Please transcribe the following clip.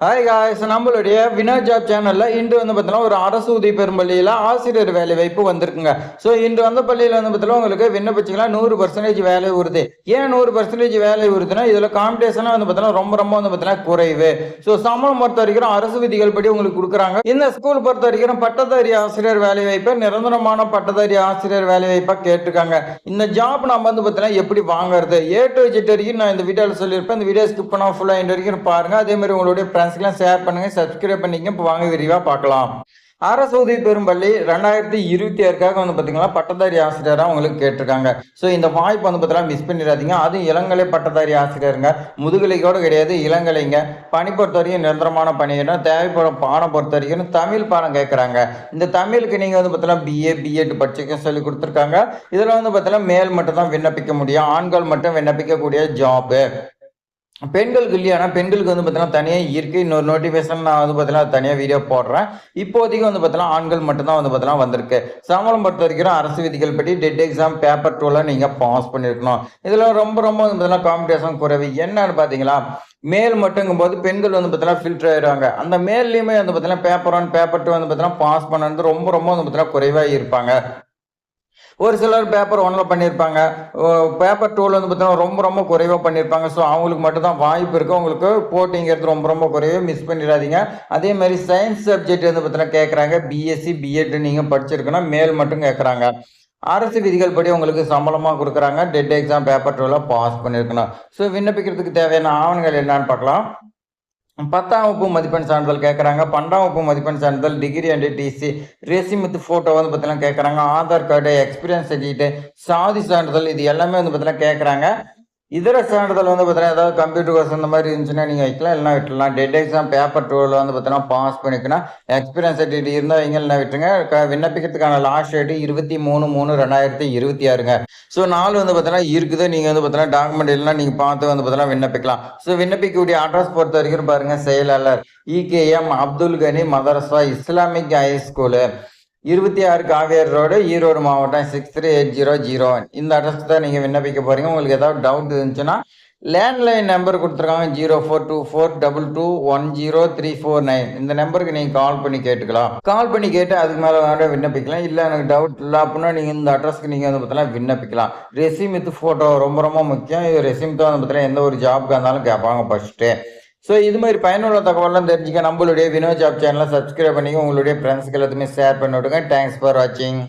Hi guys, நம்மளுடைய வினர் job சேனல்ல இன்று வந்து பார்த்தீங்கன்னா ஒரு அரசு உதவி பெறும் பள்ளியில் ஆசிரியர் வேலை வாய்ப்பு வந்திருக்குங்க. ஸோ இன்று வந்த பள்ளியில் வந்து பார்த்தீங்கன்னா உங்களுக்கு விண்ணப்பிச்சிங்கன்னா 100% வேலை உறுதி. ஏன் 100% வேலை உறுதினா இதில் காம்படிஷனாக வந்து பார்த்தீங்கன்னா ரொம்ப ரொம்ப வந்து பார்த்தீங்கன்னா குறைவு. ஸோ சம்பளம் பொறுத்த வரைக்கும் அரசு விதிகள் படி உங்களுக்கு கொடுக்குறாங்க. இந்த ஸ்கூல் பொறுத்த வரைக்கும் பட்டதாரி ஆசிரியர் வேலை வாய்ப்பை நிரந்தரமான பட்டதாரி ஆசிரியர் வேலை வாய்ப்பாக கேட்டிருக்காங்க. இந்த ஜாப் நம்ம வந்து பார்த்தீங்கன்னா எப்படி வாங்குறது ஏ டு ஜெட் வரைக்கும் நான் இந்த வீடியோவில் சொல்லியிருப்பேன். இந்த வீடியோ ஸ்கிப் பண்ணால் ஃபுல்லாக இந்த வரைக்கும் பாருங்க. அதே மாதிரி உங்களுடைய ஷேர் பண்ணுங்க, சப்ஸ்கிரைப் பண்ணிங்க. இப்போ வாங்க விரிவா பார்க்கலாம். அரசு உதவி பெறும் பள்ளி 2026க்காக வந்து பார்த்தீங்கன்னா பட்டதாரி ஆசிரியராக உங்களுக்கு கேட்டிருக்காங்க. ஸோ இந்த வாய்ப்பு வந்து பார்த்தீங்கன்னா மிஸ் பண்ணிடாதீங்க. அதுவும் இளங்கலை பட்டதாரி ஆசிரியருங்க, முதுகலைக்கோடு கிடையாது, இளங்கலைங்க. பணி பொறுத்த வரைக்கும் நிரந்தரமான பணியிடம், தேவைப்படும் பாடம் பொறுத்த வரைக்கும் தமிழ் பாடம் கேட்குறாங்க. இந்த தமிழுக்கு நீங்கள் வந்து பார்த்தீங்கன்னா பிஏ பிஎட் படிச்சுக்க சொல்லி கொடுத்துருக்காங்க. இதில் வந்து பார்த்தீங்கன்னா மேல் மட்டும் தான் விண்ணப்பிக்க முடியும், ஆண்கள் மட்டும் விண்ணப்பிக்கக்கூடிய ஜாப்பு. பெண்களுக்கு இல்லையானா பெண்களுக்கு வந்து பார்த்தீங்கன்னா தனியாக இருக்குது. இன்னொரு நோட்டிஃபிகேஷன் நான் வந்து பார்த்தீங்கன்னா தனியாக வீடியோ போடுறேன். இப்போதைக்கு வந்து பார்த்தீங்கன்னா ஆண்கள் மட்டும்தான் வந்து பார்த்தீங்கன்னா வந்திருக்கு. சம்பளம் பொறுத்த வரைக்கும் அரசு விதிகள் படி டெட் எக்ஸாம் பேப்பர் 2ல நீங்கள் பாஸ் பண்ணியிருக்கணும். இதில் ரொம்ப ரொம்ப வந்து பார்த்தீங்கன்னா காம்படிஷன் குறைவு. என்னன்னு பார்த்தீங்களா, மேல் மட்டுங்கும் போது பெண்கள் வந்து பார்த்தீங்கன்னா ஃபில்டர் ஆயிடுவாங்க. அந்த மேல்லையுமே வந்து பார்த்தீங்கன்னா பேப்பர் 1 பேப்பர் 2 வந்து பார்த்தீங்கன்னா பாஸ் பண்ணது ரொம்ப ரொம்ப வந்து பார்த்தீங்கன்னா குறைவாக இருப்பாங்க. ஒரு சிலர் பேப்பர் 1ல பண்ணியிருப்பாங்க, பேப்பர் 2ல வந்து பார்த்தீங்கன்னா ரொம்ப ரொம்ப குறைவாக பண்ணியிருப்பாங்க. ஸோ அவங்களுக்கு மட்டும்தான் வாய்ப்பு இருக்குது. உங்களுக்கு போட்டிங்கிறது ரொம்ப ரொம்ப குறைவாக மிஸ் பண்ணிடாதீங்க. அதே மாதிரி சயின்ஸ் சப்ஜெக்ட் வந்து பார்த்தீங்கன்னா கேட்குறாங்க. பிஎஸ்சி பிஎட் நீங்கள் படிச்சிருக்கணும், மேல் மட்டும் கேட்குறாங்க. அரசு விதிகள் படி உங்களுக்கு சம்பளமாக கொடுக்குறாங்க. டெட் எக்ஸாம் பேப்பர் 2ல பாஸ் பண்ணியிருக்கணும். ஸோ விண்ணப்பிக்கிறதுக்கு தேவையான ஆவணங்கள் என்னன்னு பார்க்கலாம். 10ஆம் வகுப்பு மதிப்பெண் சான்றிதழ் கேட்குறாங்க. 12ஆம் வகுப்பு மதிப்பெண் சான்றிதழ், degree and TC, resume with photo வந்து பார்த்தீங்கன்னா கேட்குறாங்க. ஆதார் கார்டு, எக்ஸ்பீரியன்ஸ் சர்டிஃபிகேட், சாதி சான்றிதழ், இது எல்லாமே வந்து பார்த்தீங்கன்னா கேட்குறாங்க. இதர சான்றிதழ் வந்து பார்த்தீங்கன்னா ஏதாவது கம்ப்யூட்டர் கோர்ஸ் அந்த மாதிரி இருந்துச்சுன்னா நீங்கள் வைக்கலாம், இல்லைனா விட்டுலாம். டெட் எக்ஸாம் பேப்பர் 2ல வந்து பார்த்தீங்கன்னா பாஸ் பண்ணிக்கணும். எக்ஸ்பீரியன்ஸ் சர்டிஃபிகேட் இருந்தால் வைங்க, இல்லைனா விட்டுருங்க. விண்ணப்பிக்கிறதுக்கான லாஸ்ட் டேட்டு 23/3/2026ங்க. ஸோ நாள் வந்து பார்த்தீங்கன்னா இருக்குது. நீங்கள் வந்து பார்த்தீங்கன்னா டாக்குமெண்ட் இல்லைனா நீங்கள் பார்த்து வந்து பார்த்தீங்கன்னா விண்ணப்பிக்கலாம். ஸோ விண்ணப்பிக்கக்கூடிய அட்ரஸ் பொறுத்த வரைக்கும் பாருங்கள், செயலாளர் இகேஎம் அப்துல் கனி மதரசா Islamic high school, 26 Kaveri road, Erode மாவட்டம் 638001. இந்த அட்ரஸ் தான் நீங்கள் விண்ணப்பிக்க போகிறீங்க. உங்களுக்கு ஏதாவது டவுட் இருந்துச்சுன்னா லேண்ட்லைன் நம்பர் கொடுத்துருக்காங்க, 0424221039. இந்த நம்பருக்கு நீங்கள் கால் பண்ணி கேட்டுக்கலாம். கால் பண்ணி கேட்டு அதுக்கு மேலே வேண்டாம் விண்ணப்பிக்கலாம். இல்லை எனக்கு டவுட் இல்லை அப்படின்னா நீங்கள் இந்த அட்ரஸ்க்கு நீங்கள் வந்து பார்த்தீங்கன்னா விண்ணப்பிக்கலாம். ரெஸ்யூம் வித் ஃபோட்டோ ரொம்ப ரொம்ப முக்கியம். இது ரெஸ்யூம் தான் வந்து பார்த்தீங்கன்னா எந்த ஒரு ஜாப்க்கு இருந்தாலும் கேட்பாங்க ஃபஸ்ட்டு. ஸோ இது மாதிரி பயனுள்ள தகவலாம் தெரிஞ்சுக்க நம்மளுடைய வினோ ஜாப் சேனலை சப்ஸ்கிரைப் பண்ணிங்க. உங்களுடைய ஃப்ரெண்ட்ஸ்க்கு எல்லாத்துமே ஷேர் பண்ணி விடுங்க. தேங்க்ஸ் ஃபார் வாட்சிங்.